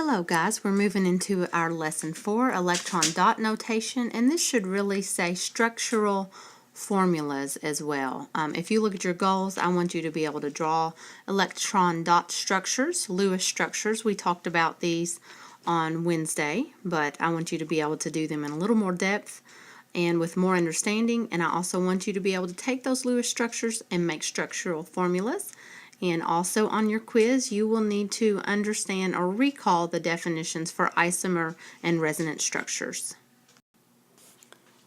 Hello guys, we're moving into our lesson 4, electron dot notation, and this should really say structural formulas as well. If you look at your goals, I want you to be able to draw electron dot structures, Lewis structures. We talked about these on Wednesday, but I want you to be able to do them in a little more depth and with more understanding, and I also want you to be able to take those Lewis structures and make structural formulas. And also on your quiz, you will need to understand or recall the definitions for isomer and resonance structures.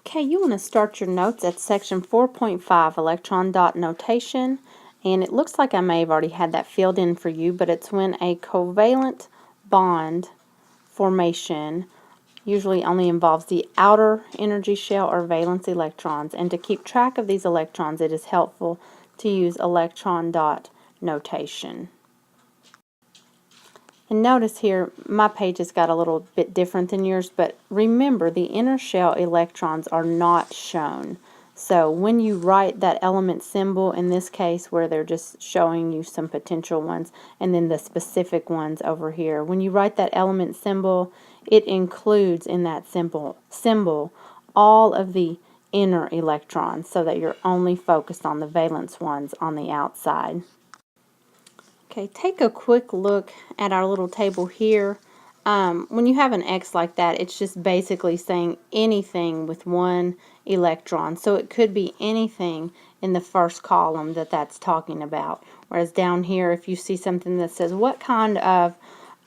Okay, you want to start your notes at section 4.5, electron dot notation. And it looks like I may have already had that filled in for you, but it's when a covalent bond formation usually only involves the outer energy shell or valence electrons. And to keep track of these electrons, it is helpful to use electron dot notation. And notice here, my page has got a little bit different than yours, but remember the inner shell electrons are not shown. So when you write that element symbol, in this case where they're just showing you some potential ones, and then the specific ones over here, when you write that element symbol, it includes in that symbol all of the inner electrons so that you're only focused on the valence ones on the outside. Okay, take a quick look at our little table here. When you have an X like that, it's just basically saying anything with one electron. So it could be anything in the first column that that's talking about. Whereas down here, if you see something that says what kind of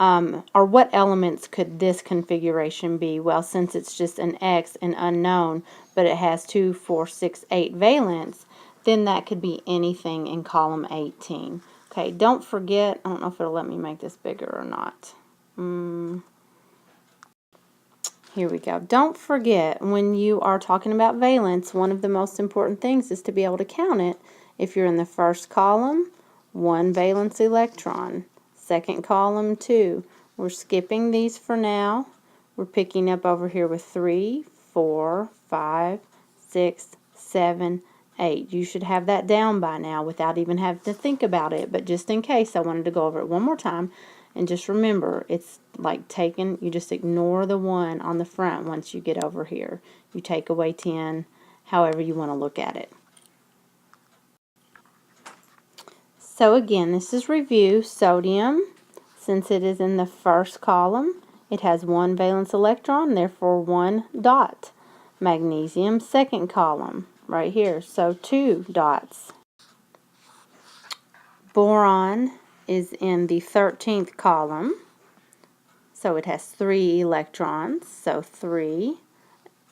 or what elements could this configuration be? Well, since it's just an X, an unknown, but it has 2, 4, 6, 8 valence, then that could be anything in column 18. Okay, don't forget, I don't know if it'll let me make this bigger or not. Here we go. Don't forget, when you are talking about valence, one of the most important things is to be able to count it. If you're in the first column, 1 valence electron. Second column, 2. We're skipping these for now. We're picking up over here with 3, 4, 5, 6, 7, 8. You should have that down by now without even having to think about it. But just in case, I wanted to go over it one more time. And just remember, it's like you just ignore the 1 on the front once you get over here. You take away 10, however you want to look at it. So again, this is review. Sodium, since it is in the first column, it has 1 valence electron, therefore 1 dot. Magnesium, second column, right here, so 2 dots. Boron is in the 13th column, so it has 3 electrons, so 3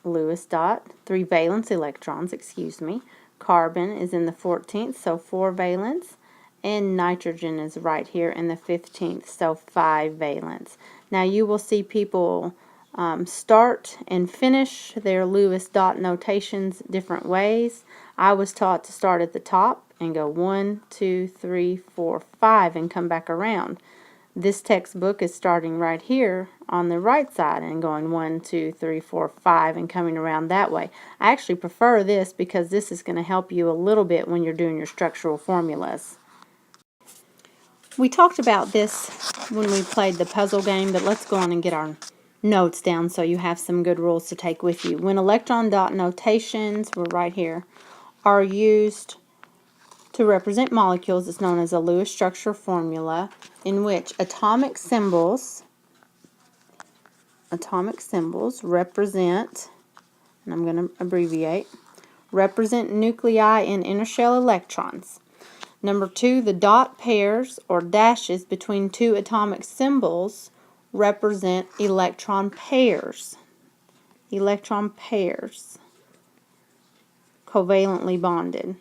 Lewis dot, 3 valence electrons, excuse me. Carbon is in the 14th, so 4 valence. And nitrogen is right here in the 15th, so 5 valence. Now you will see people start and finish their Lewis dot notations different ways. I was taught to start at the top and go 1, 2, 3, 4, 5 and come back around. This textbook is starting right here on the right side and going 1, 2, 3, 4, 5 and coming around that way. I actually prefer this because this is going to help you a little bit when you're doing your structural formulas. We talked about this when we played the puzzle game, but let's go on and get our notes down so you have some good rules to take with you. When electron dot notations, we're right here, are used to represent molecules, it's known as a Lewis structure formula, in which atomic symbols represent, and I'm going to abbreviate, represent nuclei and inner shell electrons. Number 2, the dot pairs or dashes between 2 atomic symbols represent electron pairs. Electron pairs, covalently bonded.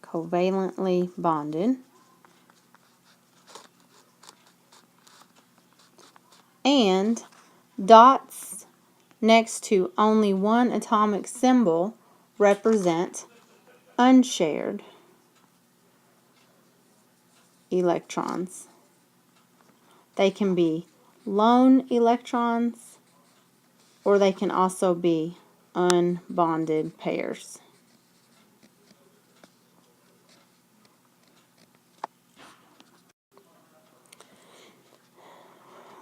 Covalently bonded. And dots next to only one atomic symbol represent unshared electrons. They can be lone electrons or they can also be unbonded pairs.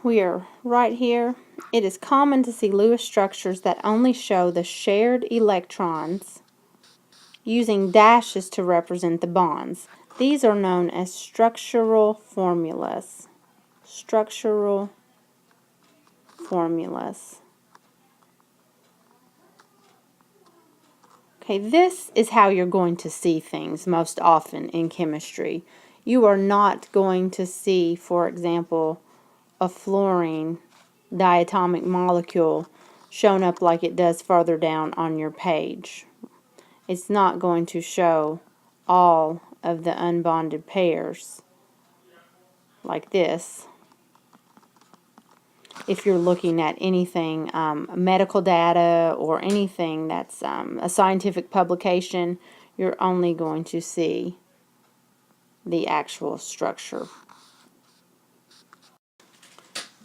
we are right here. It is common to see Lewis structures that only show the shared electrons using dashes to represent the bonds. These are known as structural formulas. Structural formulas. Okay, this is how you're going to see things most often in chemistry. You are not going to see, for example, a fluorine diatomic molecule shown up like it does further down on your page. It's not going to show all of the unbonded pairs like this. If you're looking at anything, medical data or anything that's a scientific publication, you're only going to see the actual structure.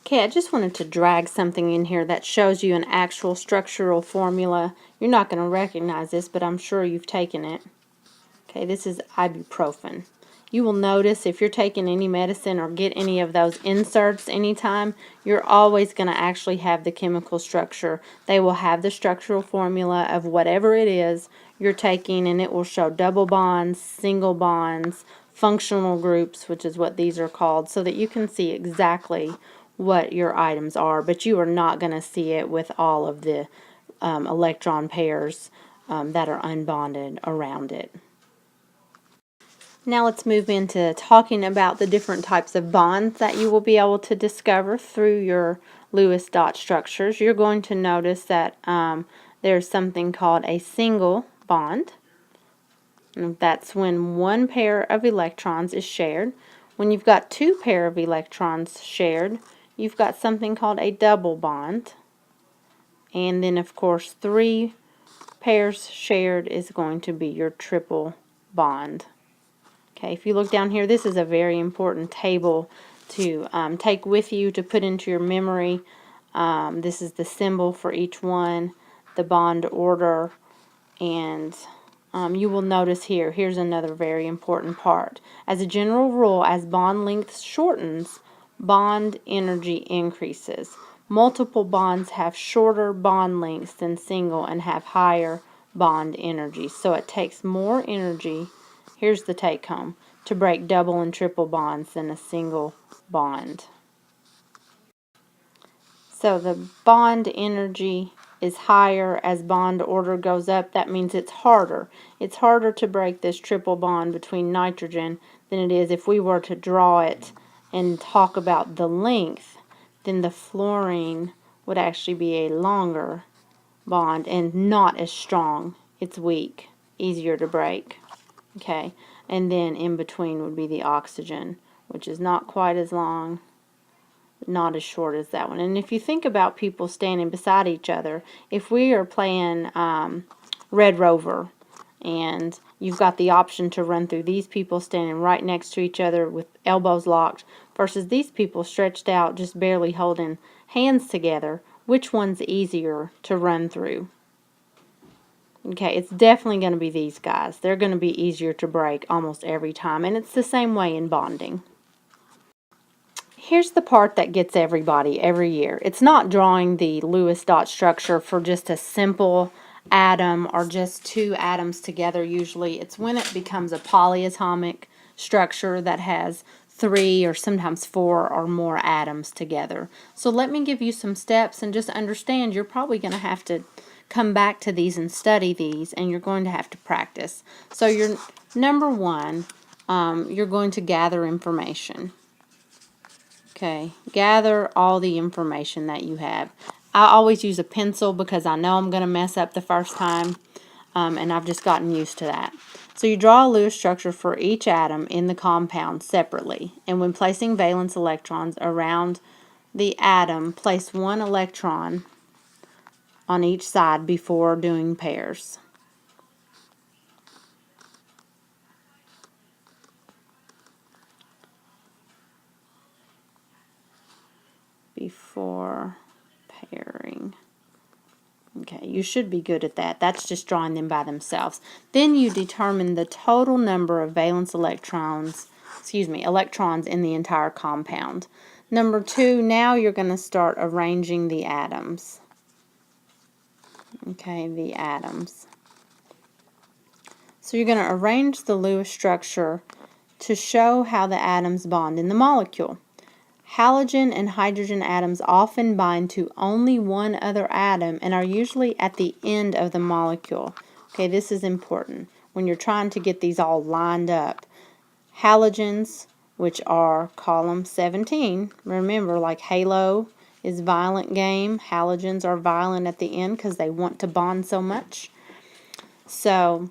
Okay, I just wanted to drag something in here that shows you an actual structural formula. You're not going to recognize this, but I'm sure you've taken it. Okay, this is ibuprofen. You will notice if you're taking any medicine or get any of those inserts anytime, you're always going to actually have the chemical structure. They will have the structural formula of whatever it is you're taking, and it will show double bonds, single bonds, functional groups, which is what these are called, so that you can see exactly what your items are, but you are not going to see it with all of the electron pairs that are unbonded around it. Now let's move into talking about the different types of bonds that you will be able to discover through your Lewis dot structures. You're going to notice that there's something called a single bond. And that's when one pair of electrons is shared. When you've got two pair of electrons shared, you've got something called a double bond. And then, of course, three pairs shared is going to be your triple bond. Okay, if you look down here, this is a very important table to take with you to put into your memory. This is the symbol for each one, the bond order, and you will notice here's another very important part. As a general rule, as bond length shortens, bond energy increases. Multiple bonds have shorter bond lengths than single and have higher bond energy. So it takes more energy, here's the take home, to break double and triple bonds than a single bond. So the bond energy is higher as bond order goes up. That means it's harder. It's harder to break this triple bond between nitrogen than it is if we were to draw it and talk about the length. Then the fluorine would actually be a longer bond and not as strong. It's weak, easier to break. Okay, and then in between would be the oxygen, which is not quite as long, not as short as that one. And if you think about people standing beside each other, if we are playing Red Rover and you've got the option to run through these people standing right next to each other with elbows locked versus these people stretched out just barely holding hands together, which one's easier to run through? Okay, it's definitely going to be these guys. They're going to be easier to break almost every time, and it's the same way in bonding. Here's the part that gets everybody every year. It's not drawing the Lewis dot structure for just a simple atom or just two atoms together usually. It's when it becomes a polyatomic structure that has 3 or sometimes 4 or more atoms together. So let me give you some steps and just understand you're probably going to have to come back to these and study these, and you're going to have to practice. So your number one, you're going to gather information. Okay, gather all the information that you have. I always use a pencil because I know I'm going to mess up the first time, and I've just gotten used to that. So you draw a Lewis structure for each atom in the compound separately, and when placing valence electrons around the atom, place one electron on each side before doing pairs. Before pairing. Okay, you should be good at that. That's just drawing them by themselves. Then you determine the total number of valence electrons in the entire compound. Number 2, now you're going to start arranging the atoms. Okay, the atoms. So you're going to arrange the Lewis structure to show how the atoms bond in the molecule. Halogen and hydrogen atoms often bind to only one other atom and are usually at the end of the molecule. Okay, this is important when you're trying to get these all lined up. Halogens, which are column 17, remember, like Halo is violent game, halogens are violent at the end because they want to bond so much. So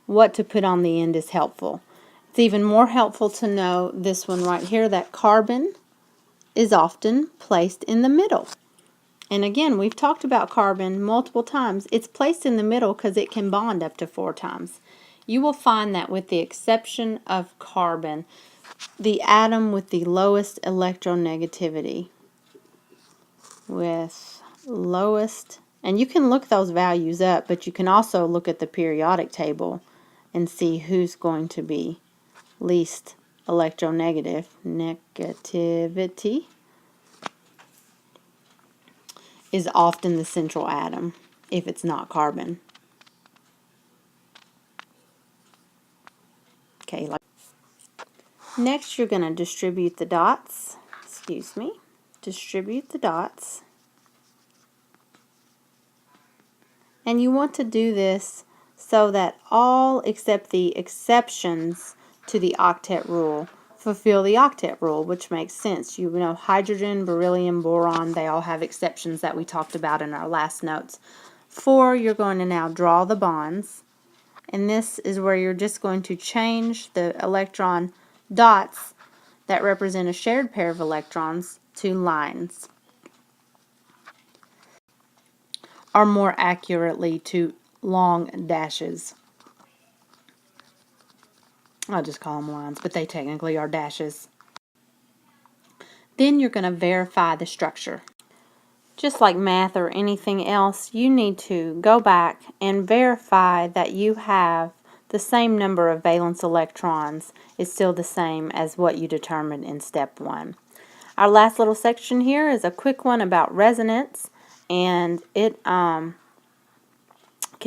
what to put on the end is helpful. It's even more helpful to know this one right here, that carbon is often placed in the middle. And again, we've talked about carbon multiple times. It's placed in the middle because it can bond up to 4 times. You will find that with the exception of carbon, the atom with the lowest electronegativity, and you can look those values up, but you can also look at the periodic table and see who's going to be least electronegative. Negativity is often the central atom if it's not carbon. Okay, next you're going to distribute the dots. Distribute the dots. And you want to do this so that all except the exceptions to the octet rule fulfill the octet rule, which makes sense. You know, hydrogen, beryllium, boron, they all have exceptions that we talked about in our last notes. 4, you're going to now draw the bonds, and this is where you're just going to change the electron dots that represent a shared pair of electrons to lines, or more accurately to long dashes. I'll just call them lines, but they technically are dashes. Then you're going to verify the structure. Just like math or anything else, you need to go back and verify that you have the same number of valence electrons is still the same as what you determined in step 1. Our last little section here is a quick one about resonance, and it can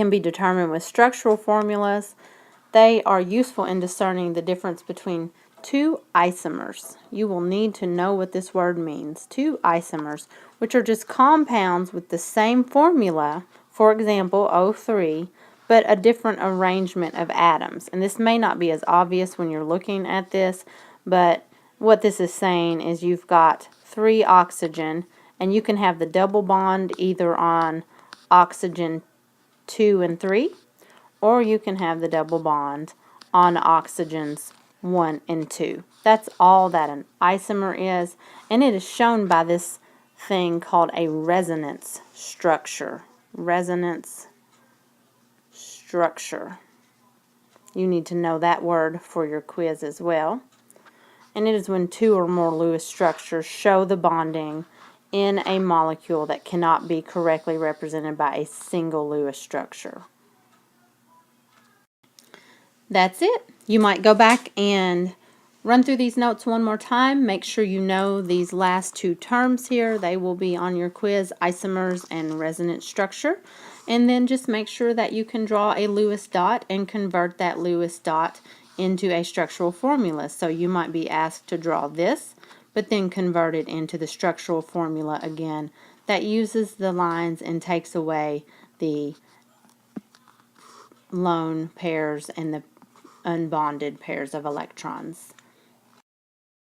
be determined with structural formulas. They are useful in discerning the difference between 2 isomers. You will need to know what this word means. 2 isomers, which are just compounds with the same formula, for example, O3, but a different arrangement of atoms. And this may not be as obvious when you're looking at this, but what this is saying is you've got 3 oxygen, and you can have the double bond either on oxygen 2 and 3, or you can have the double bond on oxygens 1 and 2. That's all that an isomer is, and it is shown by this thing called a resonance structure. Resonance structure. You need to know that word for your quiz as well. And it is when 2 or more Lewis structures show the bonding in a molecule that cannot be correctly represented by a single Lewis structure. That's it. You might go back and run through these notes one more time. Make sure you know these last 2 terms here. They will be on your quiz, isomers and resonance structure. And then just make sure that you can draw a Lewis dot and convert that Lewis dot into a structural formula. So you might be asked to draw this, but then convert it into the structural formula again that uses the lines and takes away the lone pairs and the unbonded pairs of electrons.